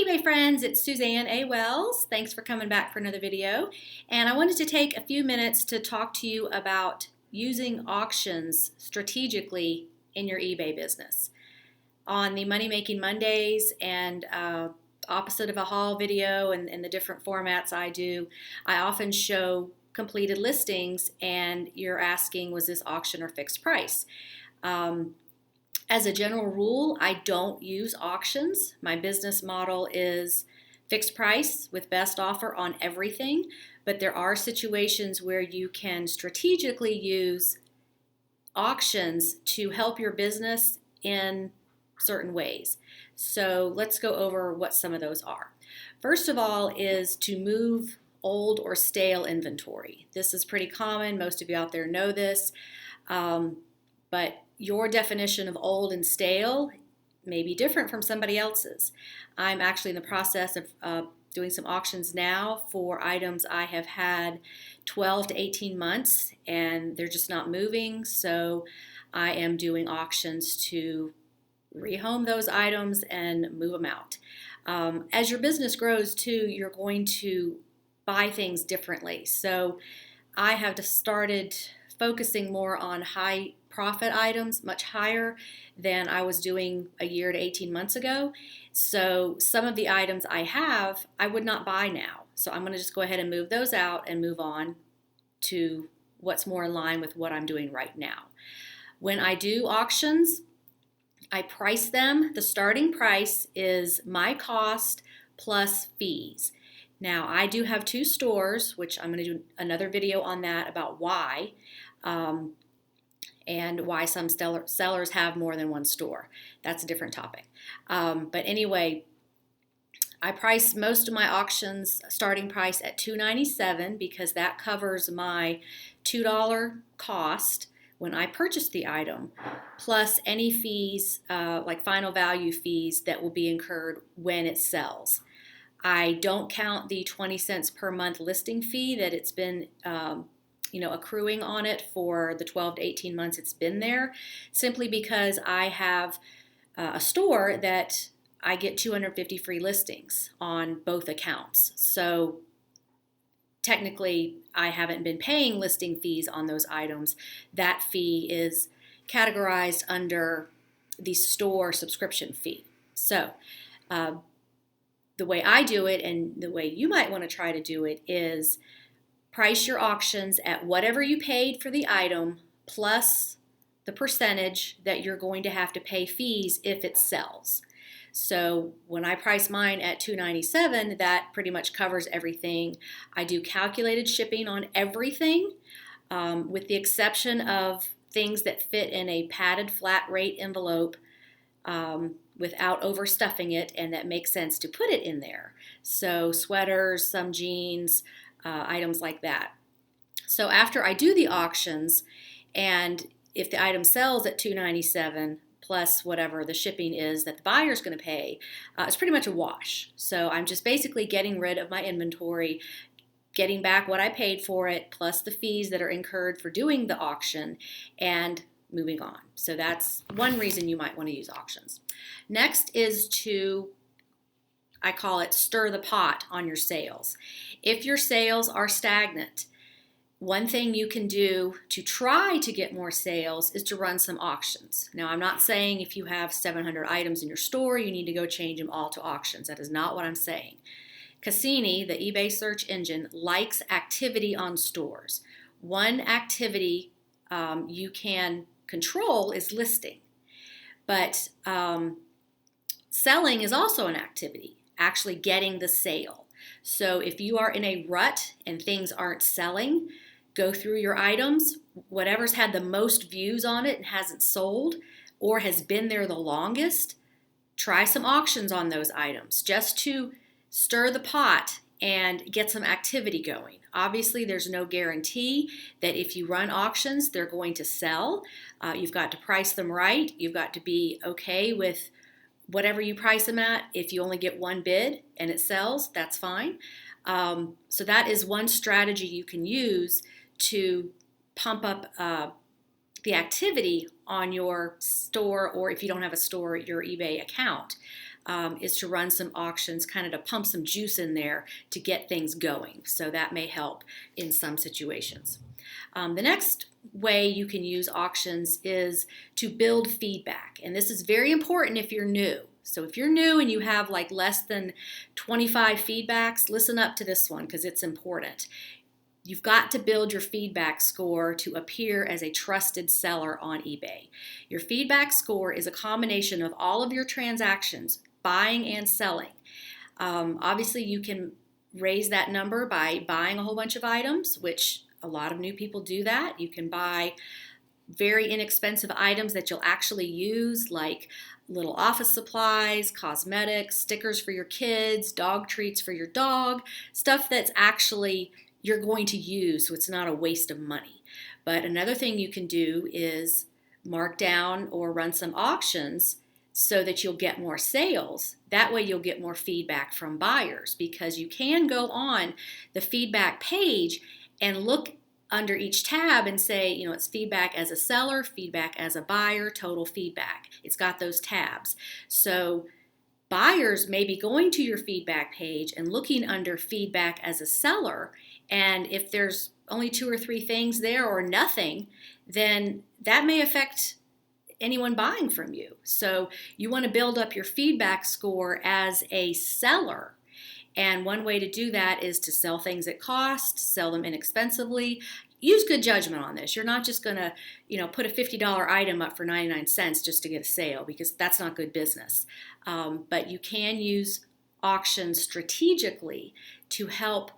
Hey eBay friends, it's Suzanne A. Wells. Thanks for coming back for another video. And I wanted to take a few minutes to talk to you about using auctions strategically in your eBay business. On the Money Making Mondays and opposite of a haul video and the different formats I do, I often show completed listings and you're asking, was this auction or fixed price? As a general rule, I don't use auctions. My business model is fixed price with best offer on everything, but there are situations where you can strategically use auctions to help your business in certain ways. So let's go over what some of those are. First of all is to move old or stale inventory. This is pretty common. Most of you out there know this, but your definition of old and stale may be different from somebody else's. I'm actually in the process of doing some auctions now for items I have had 12 to 18 months and they're just not moving, so I am doing auctions to rehome those items and move them out. As your business grows too, you're going to buy things differently. So I have started focusing more on high profit items, much higher than I was doing a year to 18 months ago. So some of the items I have, I would not buy now. So I'm going to just go ahead and move those out and move on to what's more in line with what I'm doing right now. When I do auctions, I price them. The starting price is my cost plus fees. Now, I do have two stores, which I'm going to do another video on that about why. And why some sellers have more than one store. That's a different topic. But anyway, I price most of my auctions starting price at $2.97 because that covers my $2 cost when I purchase the item, plus any fees, like final value fees that will be incurred when it sells. I don't count the 20 cents per month listing fee that it's been accruing on it for the 12 to 18 months it's been there, simply because I have a store that I get 250 free listings on both accounts. So technically, I haven't been paying listing fees on those items. That fee is categorized under the store subscription fee. So the way I do it and the way you might want to try to do it is price your auctions at whatever you paid for the item plus the percentage that you're going to have to pay fees if it sells. So when I price mine at $2.97, that pretty much covers everything. I do calculated shipping on everything, with the exception of things that fit in a padded flat rate envelope without overstuffing it, and that makes sense to put it in there. So sweaters, some jeans, items like that. So after I do the auctions, and if the item sells at $2.97 plus whatever the shipping is that the buyer's going to pay, it's pretty much a wash. So I'm just basically getting rid of my inventory, getting back what I paid for it, plus the fees that are incurred for doing the auction, and moving on. So that's one reason you might want to use auctions. Next is to, I call it, stir the pot on your sales. If your sales are stagnant, one thing you can do to try to get more sales is to run some auctions. Now, I'm not saying if you have 700 items in your store, you need to go change them all to auctions. That is not what I'm saying. Cassini, the eBay search engine, likes activity on stores. One activity you can control is listing, but selling is also an activity, actually getting the sale. So if you are in a rut and things aren't selling, go through your items, whatever's had the most views on it and hasn't sold or has been there the longest, try some auctions on those items just to stir the pot and get some activity going. Obviously, there's no guarantee that if you run auctions, they're going to sell. You've got to price them right. You've got to be okay with whatever you price them at. If you only get one bid and it sells, that's fine. So that is one strategy you can use to pump up the activity on your store, or if you don't have a store, your eBay account. is to run some auctions, kind of to pump some juice in there to get things going. So that may help in some situations. The next way you can use auctions is to build feedback. And this is very important if you're new. So if you're new and you have like less than 25 feedbacks, listen up to this one because it's important. You've got to build your feedback score to appear as a trusted seller on eBay. Your feedback score is a combination of all of your transactions, buying and selling. Obviously, you can raise that number by buying a whole bunch of items, which a lot of new people do that. You can buy very inexpensive items that you'll actually use, like little office supplies, cosmetics, stickers for your kids, dog treats for your dog, stuff that's actually you're going to use, so it's not a waste of money. But another thing you can do is mark down or run some auctions so that you'll get more sales. That way you'll get more feedback from buyers, because you can go on the feedback page and look under each tab and say, you know, it's feedback as a seller, feedback as a buyer, total feedback. It's got those tabs. So buyers may be going to your feedback page and looking under feedback as a seller, and if there's only 2 or 3 things there or nothing, then that may affect anyone buying from you. So you want to build up your feedback score as a seller. And one way to do that is to sell things at cost, sell them inexpensively. Use good judgment on this. You're not just going to, put a $50 item up for 99 cents just to get a sale, because that's not good business. But you can use auctions strategically to help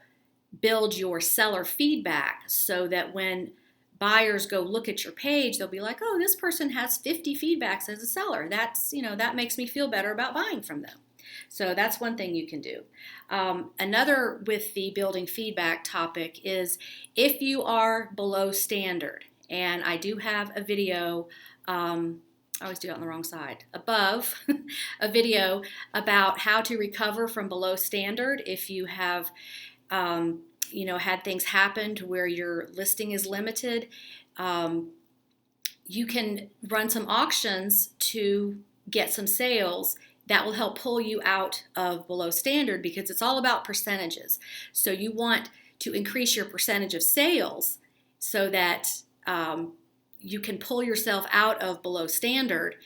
build your seller feedback so that when buyers go look at your page, they'll be like, oh, this person has 50 feedbacks as a seller. That's, that makes me feel better about buying from them. So that's one thing you can do. Another with the building feedback topic is if you are below standard, and I do have a video, I always do it on the wrong side, above a video about how to recover from below standard if you have had things happen to where your listing is limited. You can run some auctions to get some sales that will help pull you out of below standard, because it's all about percentages. So you want to increase your percentage of sales so that you can pull yourself out of below standard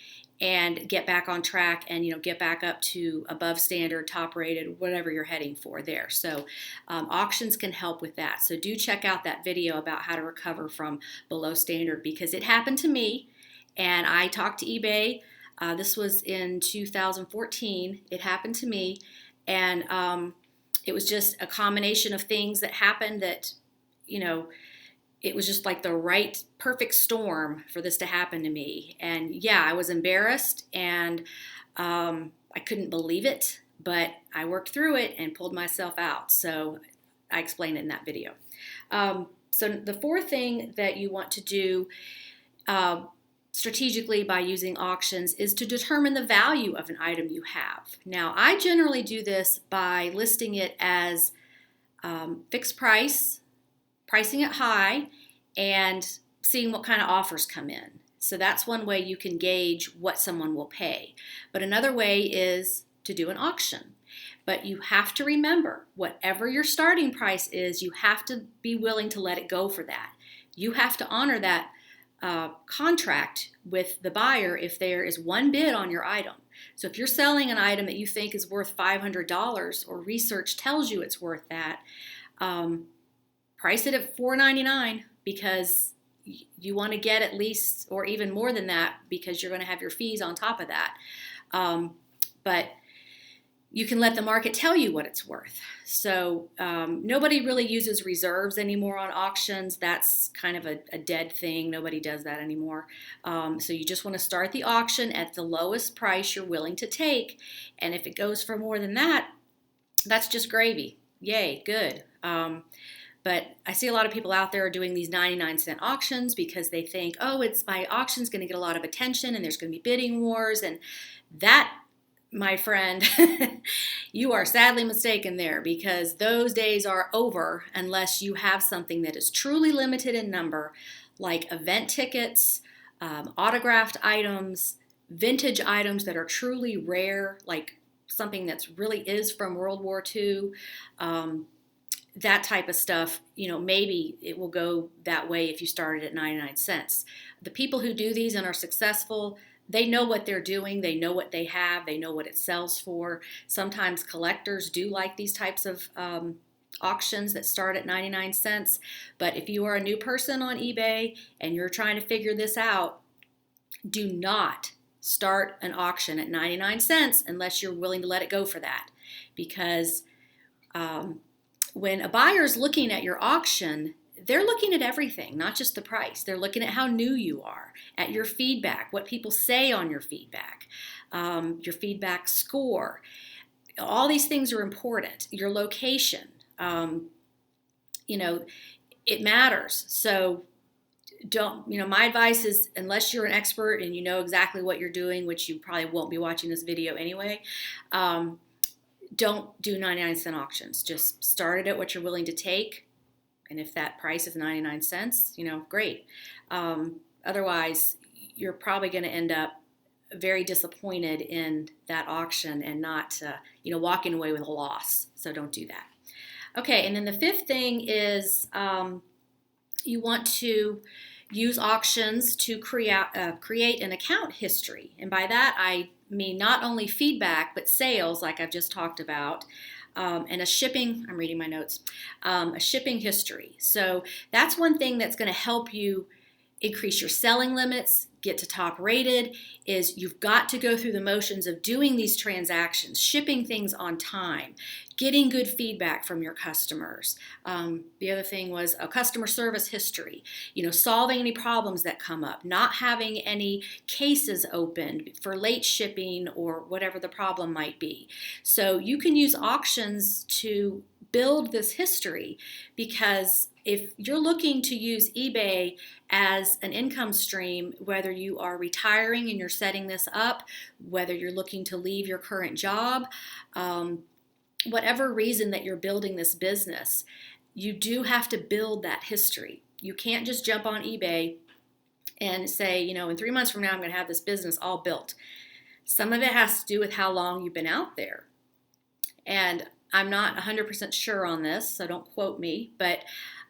and get back on track and get back up to above standard, top rated, whatever you're heading for there. So auctions can help with that. So do check out that video about how to recover from below standard, because it happened to me, and I talked to eBay. This was in 2014. It happened to me, and it was just a combination of things that happened that, it was just like the right, perfect storm for this to happen to me. And yeah, I was embarrassed, and I couldn't believe it, but I worked through it and pulled myself out. So I explained it in that video. So the fourth thing that you want to do strategically by using auctions is to determine the value of an item you have. Now, I generally do this by listing it as fixed price, pricing it high, and seeing what kind of offers come in. So that's one way you can gauge what someone will pay. But another way is to do an auction. But you have to remember, whatever your starting price is, you have to be willing to let it go for that. You have to honor that contract with the buyer if there is one bid on your item. So if you're selling an item that you think is worth $500, or research tells you it's worth that, price it at $4.99, because you want to get at least, or even more than that, because you're going to have your fees on top of that. But you can let the market tell you what it's worth. So nobody really uses reserves anymore on auctions. That's kind of a dead thing. Nobody does that anymore. So you just want to start the auction at the lowest price you're willing to take. And if it goes for more than that, that's just gravy. Yay, good. But I see a lot of people out there doing these 99-cent auctions because they think, oh, my auction's going to get a lot of attention and there's going to be bidding wars. And that, my friend, you are sadly mistaken there, because those days are over unless you have something that is truly limited in number, like event tickets, autographed items, vintage items that are truly rare, like something that's really is from World War II, that type of stuff, maybe it will go that way if you started at 99 cents. The people who do these and are successful, they know what they're doing. They know what they have. They know what it sells for. Sometimes collectors do like these types of auctions that start at 99 cents. But if you are a new person on eBay and you're trying to figure this out, do not start an auction at 99 cents unless you're willing to let it go for that. Because when a buyer is looking at your auction, they're looking at everything, not just the price. They're looking at how new you are, at your feedback, what people say on your feedback score. All these things are important. Your location, it matters. So my advice is, unless you're an expert and you know exactly what you're doing, which you probably won't be watching this video anyway, don't do 99-cent auctions. Just start it at what you're willing to take. And if that price is 99 cents, great. Otherwise, you're probably going to end up very disappointed in that auction and not, walking away with a loss. So don't do that. Okay, and then the fifth thing is you want to use auctions to create an account history. And by that, I mean not only feedback, but sales, like I've just talked about, and a shipping history. So that's one thing that's going to help you increase your selling limits, get to top rated, is you've got to go through the motions of doing these transactions, shipping things on time, getting good feedback from your customers. The other thing was a customer service history, solving any problems that come up, not having any cases opened for late shipping or whatever the problem might be. So you can use auctions to build this history, because if you're looking to use eBay as an income stream, whether you are retiring and you're setting this up, whether you're looking to leave your current job, whatever reason that you're building this business, you do have to build that history. You can't just jump on eBay and say, in 3 months from now, I'm going to have this business all built. Some of it has to do with how long you've been out there. And I'm not 100% sure on this, so don't quote me, but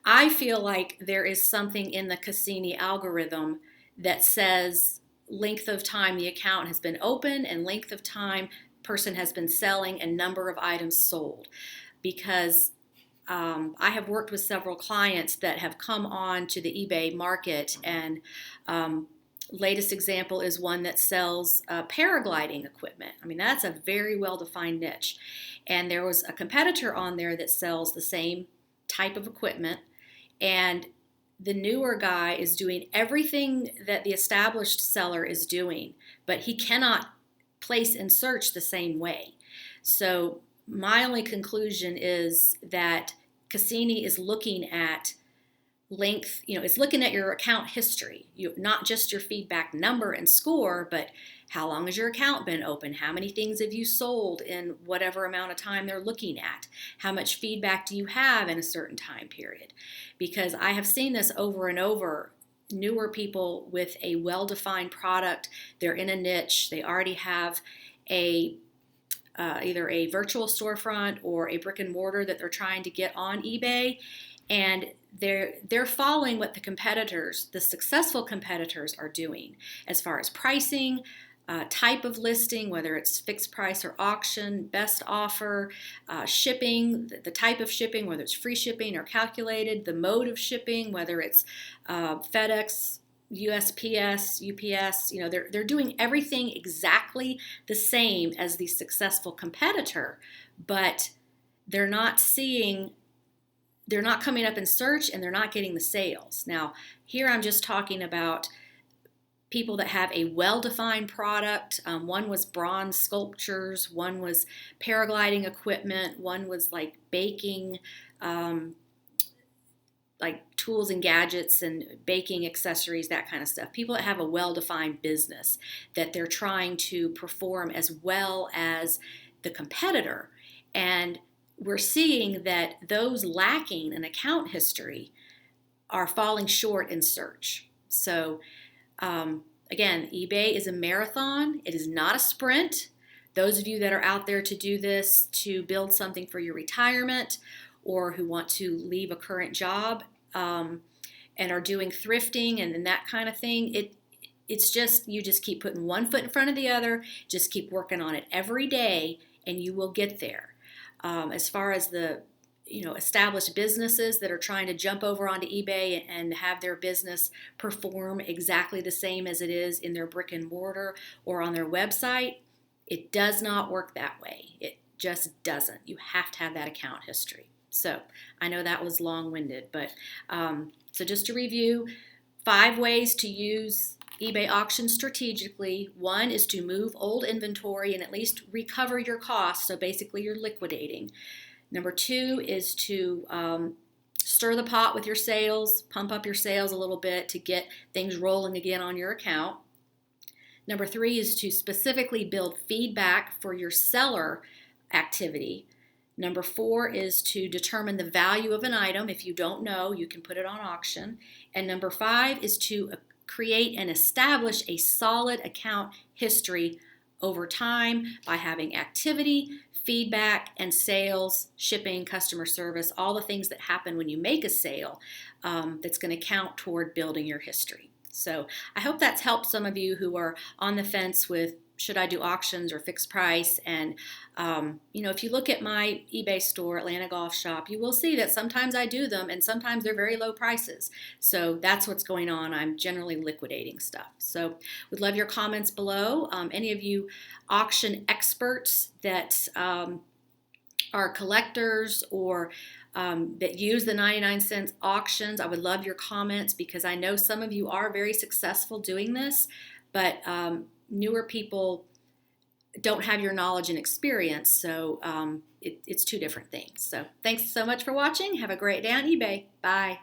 I feel like there is something in the Cassini algorithm that says length of time the account has been open and length of time person has been selling and number of items sold. Because I have worked with several clients that have come on to the eBay market, and latest example is one that sells paragliding equipment. I mean, that's a very well-defined niche. And there was a competitor on there that sells the same type of equipment, and the newer guy is doing everything that the established seller is doing, but he cannot place and search the same way. So my only conclusion is that Cassini is looking at length, it's looking at your account history, not just your feedback number and score, but how long has your account been open? How many things have you sold in whatever amount of time they're looking at? How much feedback do you have in a certain time period? Because I have seen this over and over. Newer people with a well-defined product, they're in a niche, they already have either a virtual storefront or a brick and mortar that they're trying to get on eBay, and they're following what the successful competitors are doing as far as pricing, type of listing, whether it's fixed price or auction, best offer, shipping, the type of shipping, whether it's free shipping or calculated, the mode of shipping, whether it's FedEx, USPS, UPS, they're doing everything exactly the same as the successful competitor, but they're not coming up in search, and they're not getting the sales. Now, here I'm just talking about people that have a well-defined product. One was bronze sculptures, one was paragliding equipment, one was like baking, like tools and gadgets and baking accessories, that kind of stuff. People that have a well-defined business that they're trying to perform as well as the competitor. And we're seeing that those lacking an account history are falling short in search. So again, eBay is a marathon. It is not a sprint. Those of you that are out there to do this to build something for your retirement or who want to leave a current job and are doing thrifting and that kind of thing, it's just, you just keep putting one foot in front of the other, just keep working on it every day, and you will get there. As far as the established businesses that are trying to jump over onto eBay and have their business perform exactly the same as it is in their brick and mortar or on their website, it does not work that way. It just doesn't. You have to have that account history. So I know that was long-winded, but so just to review, 5 ways to use eBay auctions strategically. 1 is to move old inventory and at least recover your costs, so basically you're liquidating. Number 2 is to stir the pot with your sales, pump up your sales a little bit to get things rolling again on your account. Number 3 is to specifically build feedback for your seller activity. Number 4 is to determine the value of an item. If you don't know, you can put it on auction. And number 5 is to create and establish a solid account history over time by having activity, feedback, and sales, shipping, customer service, all the things that happen when you make a sale that's going to count toward building your history. So I hope that's helped some of you who are on the fence with should I do auctions or fixed price. And if you look at my eBay store, Atlanta Golf Shop, you will see that sometimes I do them and sometimes they're very low prices. So that's what's going on. I'm generally liquidating stuff. So we'd love your comments below. Any of you auction experts that are collectors or that use the 99-cent auctions, I would love your comments because I know some of you are very successful doing this, but newer people don't have your knowledge and experience, so it's 2 different things. So thanks so much for watching. Have a great day on eBay. Bye.